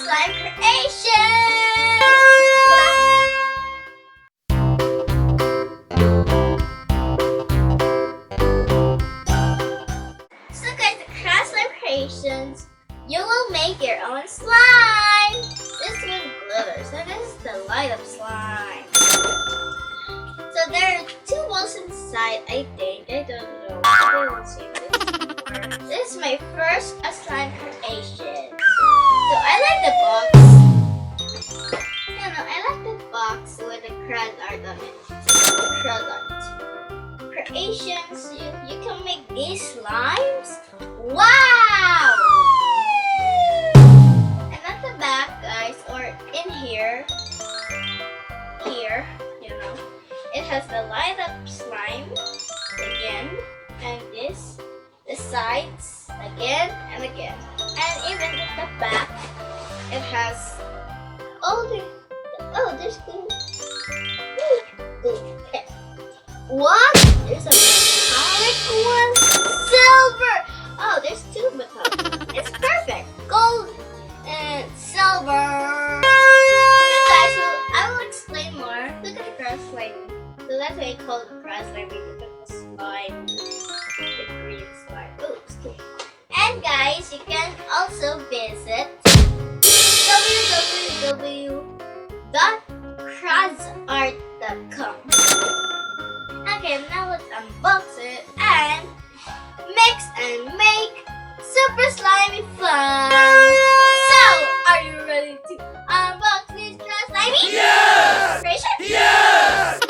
slime creation! So guys, the Cra-Z-Art creations, you will make your own slime! This one glitters, so this is the light up slime. So there are 2 balls inside, I think. I don't know. I will see this more. This is my first slime creation. So I like the box. I like the box with the Cra-Z-Art on it. Cra-Z-Art. Creations, you can make these slimes. Wow! And at the back, guys, or in here, it has the light up slime again, and the sides again and again, and even at the back, it has there's glue. Okay. What? There's a metallic one, silver. Oh, there's 2 metallic. It's perfect. Gold and silver. Okay, so I will explain more. Look at the grass slime. So that's why I call it grass slime. Look at the slime, the green slime. Oops. And guys, you can also visit www.cra-Z-Art.com. Okay, now let's unbox it and mix and make super slimy fun. So, are you ready to unbox this slimy? Yes! Creation? Yes!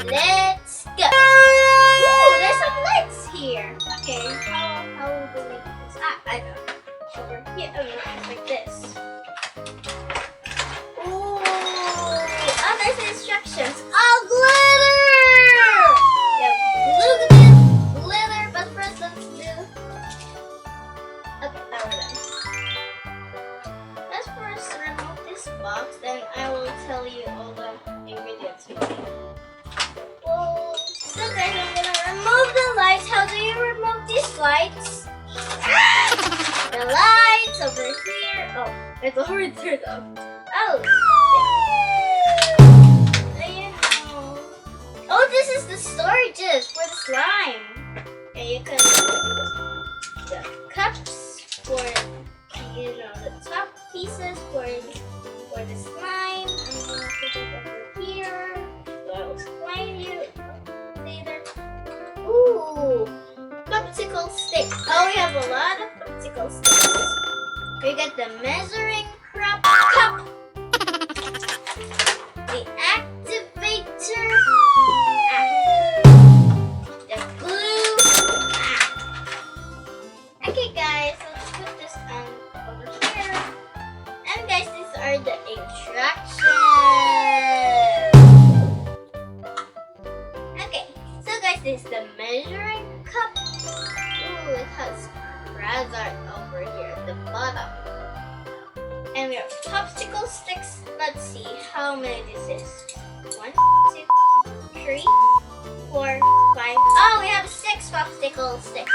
Let's go. Ooh, there's some lights here. Okay, how do we do this? I know. Over here, like this. Ooh, there's instructions. Oh, glitter! Yeah, glitter, but first let's do. Okay, now we're done. Let's first remove this box, then I will tell you all the ingredients we need. So guys, I'm gonna remove the lights. How do you remove these lights? The lights over here. Oh, it's already turned off. Oh, there you go. Oh, this is the storages for the slime. And you can the cups for the top pieces for the slime. I'm gonna put it over here. So I'll explain you later. Ooh, popsicle stick. Oh, we have a lot of popsicle sticks. We got the measuring cup, the activator, the glue. Okay, guys, let's put this over here. And guys, these are the instructions. Okay, so guys, this is the measuring cup. Ooh, it has Cra-Z-Art over here at the bottom. And we have popsicle sticks. Let's see how many this is. 1, 2, 3, 4, 5. Oh, we have 6 popsicle sticks.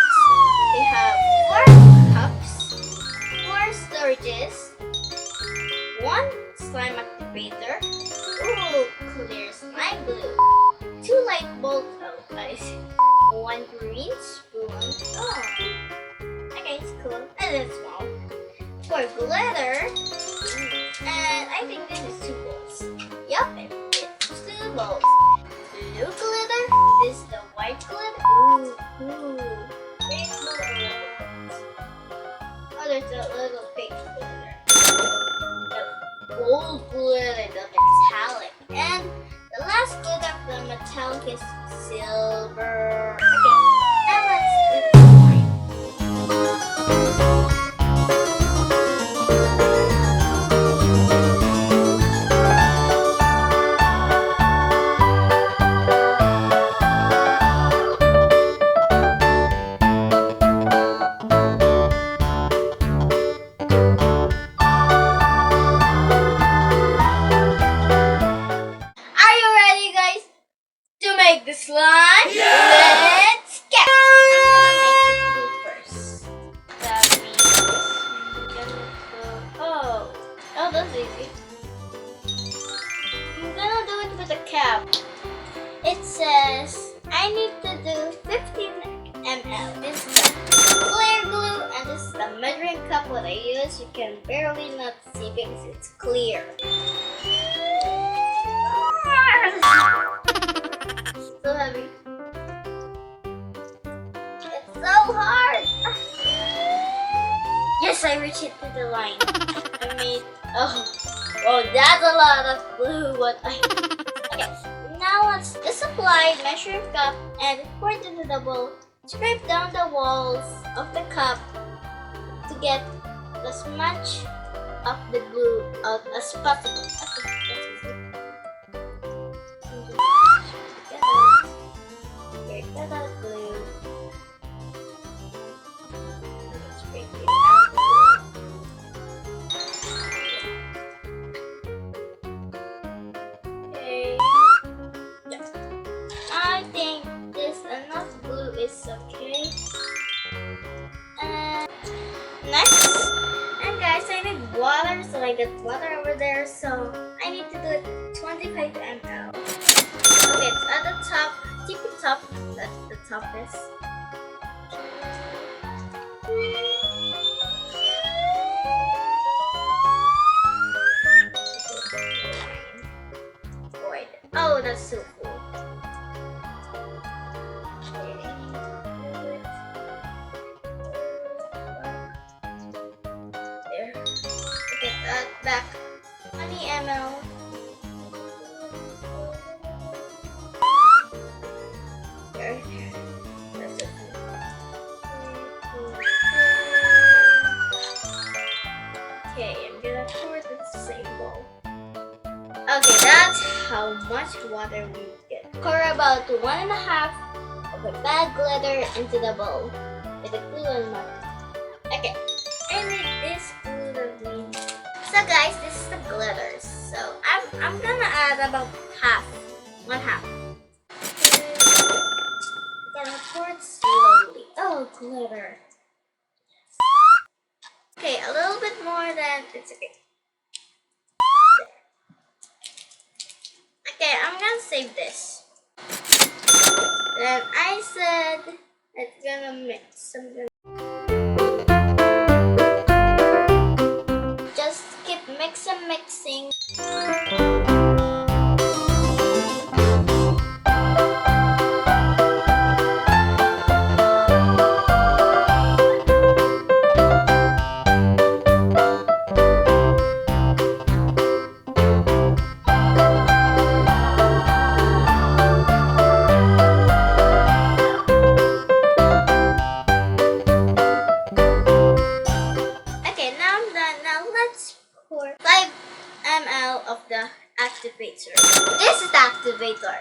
We have 4 cups, 4 storages, 1 slime activator. Ooh, clear slime glue. 2 light bulbs. Oh, I see. 1 green spoon. Oh, okay, it's cool. And it's small. 4 glitter. And I think this is 2 balls. Yup, it's 2 balls. Blue glitter. This is the white glitter. Ooh. Rainbow glitter. Oh, there's a little pink glitter. The gold glitter, the metallic. And the last glitter of the metallic is silver. Okay, now let's do the slime. Are you ready, guys, to make the slime? Yeah! Oh, that's easy. I'm gonna do it with a cap. It says I need to do 15 ml. This is the clear glue, and this is the measuring cup what I use. You can barely not see because it's clear. So heavy. It's so hard. Yes, I reached it to the line. I made. Oh, that's a lot of glue. What I. Okay, now let's just apply measuring cup and pour it into the bowl. Scrape down the walls of the cup to get as much of the glue out as possible. Get that glue. Scrape it out. Okay. I think this enough glue is okay. And next, and guys, I need water, so I got water over there. So I need to do it 25 ml. Okay, it's at the top, tippy top. That's the top is. Oh, that's so cool. There. Get that back. 20 ml. There. That's it. Okay, I'm gonna pour it in the same bowl. Okay, that's how much water we get. Pour about 1.5 of the bad glitter into the bowl with the glue and water. Okay, I need this glue to green. So guys, this is the glitters. So I'm gonna add about one half. Gonna pour it slowly. Oh, glitter. Okay, a little bit more than it's okay. Okay, I'm gonna save this. Then I said it's gonna mix. Just keep mixing. Pour 5 ml of the activator. This is the activator.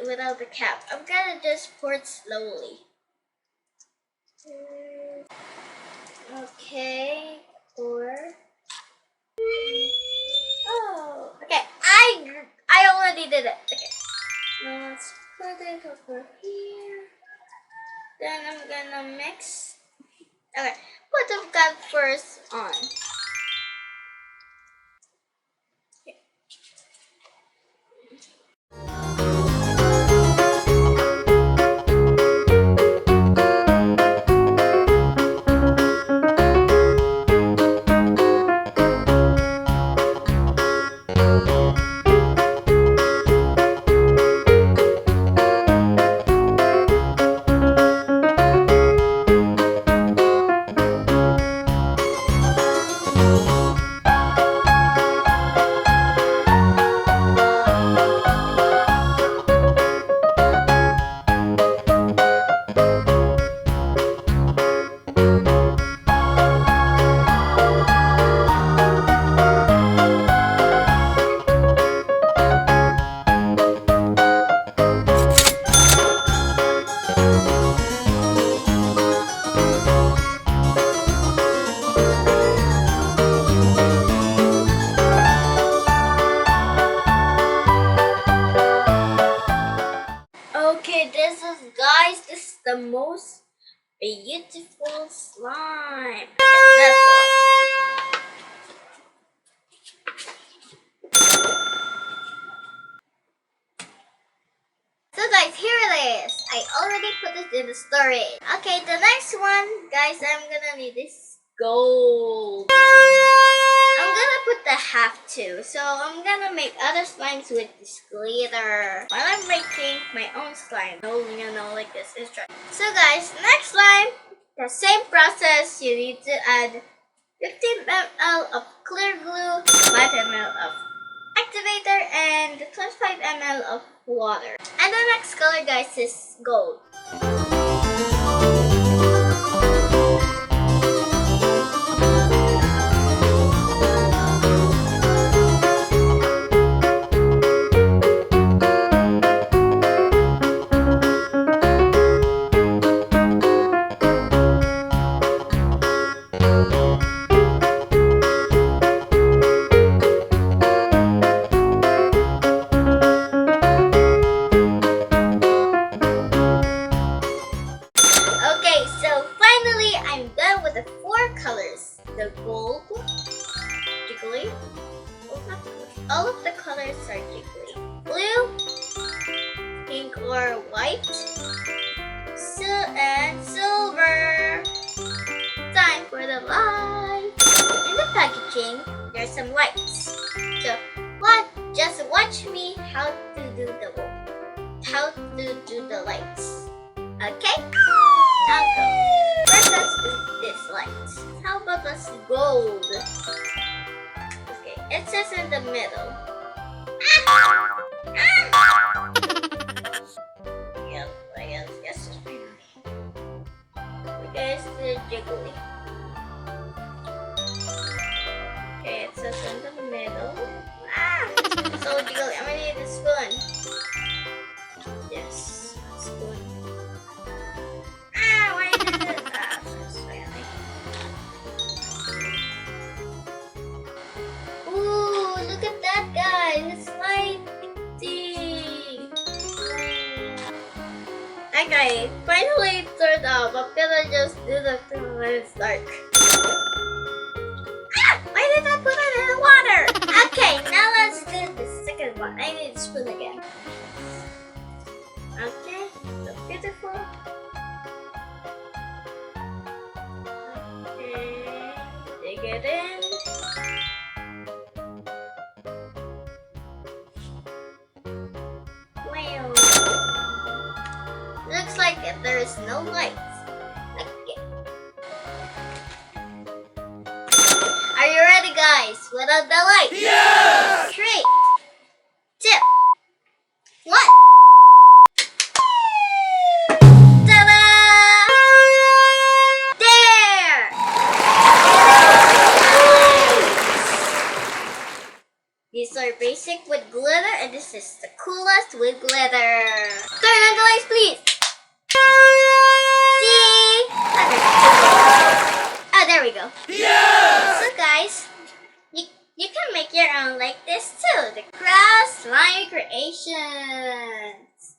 Without the cap. I'm gonna just pour it slowly. Okay, pour. Oh, okay. I already did it. Okay. Now let's put it over here. Then I'm gonna mix. Okay, put the cap first on. the most beautiful slime. Okay, that's all. So guys, here it is. I already put it in the storage. Okay, the next one, guys, I'm gonna need this gold. I'm gonna put the half too. So I'm gonna make other slimes with this glitter while I'm making my own slime. Like this instruction. So guys, next slime, the same process. You need to add 15 ml of clear glue, 5 ml of activator, and 25 ml of water. And the next color, guys, is gold. Okay, so finally I'm done with the 4 colors. The gold, jiggly, all of the colors are jiggly. Blue, pink or white, and silver. Time for the lights. In the packaging, there's some lights. So just watch me how to do the lights. Okay? I'll go. First, let's do this light. How about let's gold? Okay, it says in the middle. Yep, I guess it's fine. Okay, it's the jiggly. Okay, it says in the middle. It's so jiggly. I'm gonna need a spoon. Yes, spoon. Why did it? Ooh, look at that, guys. It's lighting. Okay, finally it turned off. I'm gonna just do the thing when it's dark. Why did I put it in the water? Okay, now let's do the second one. I need a spoon again. Okay, so beautiful. Get in. Wow. Looks like there is no lights. Okay. Are you ready, guys? Without the lights? Yes! 3, 2, 1. These are basic with glitter, and this is the coolest with glitter. Turn on the lights, please. See? There we go. Yes! So guys, you can make your own like this too. The Cra-Z-Art creations.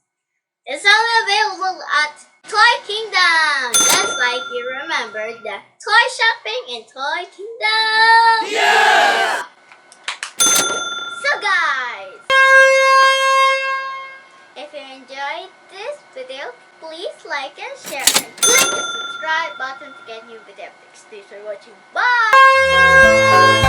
It's only available at Toy Kingdom. Just like you remember the toy shopping in Toy Kingdom. Yeah! So guys, if you enjoyed this video, please like and share and click the subscribe button to get new video updates. Thanks for watching. Bye!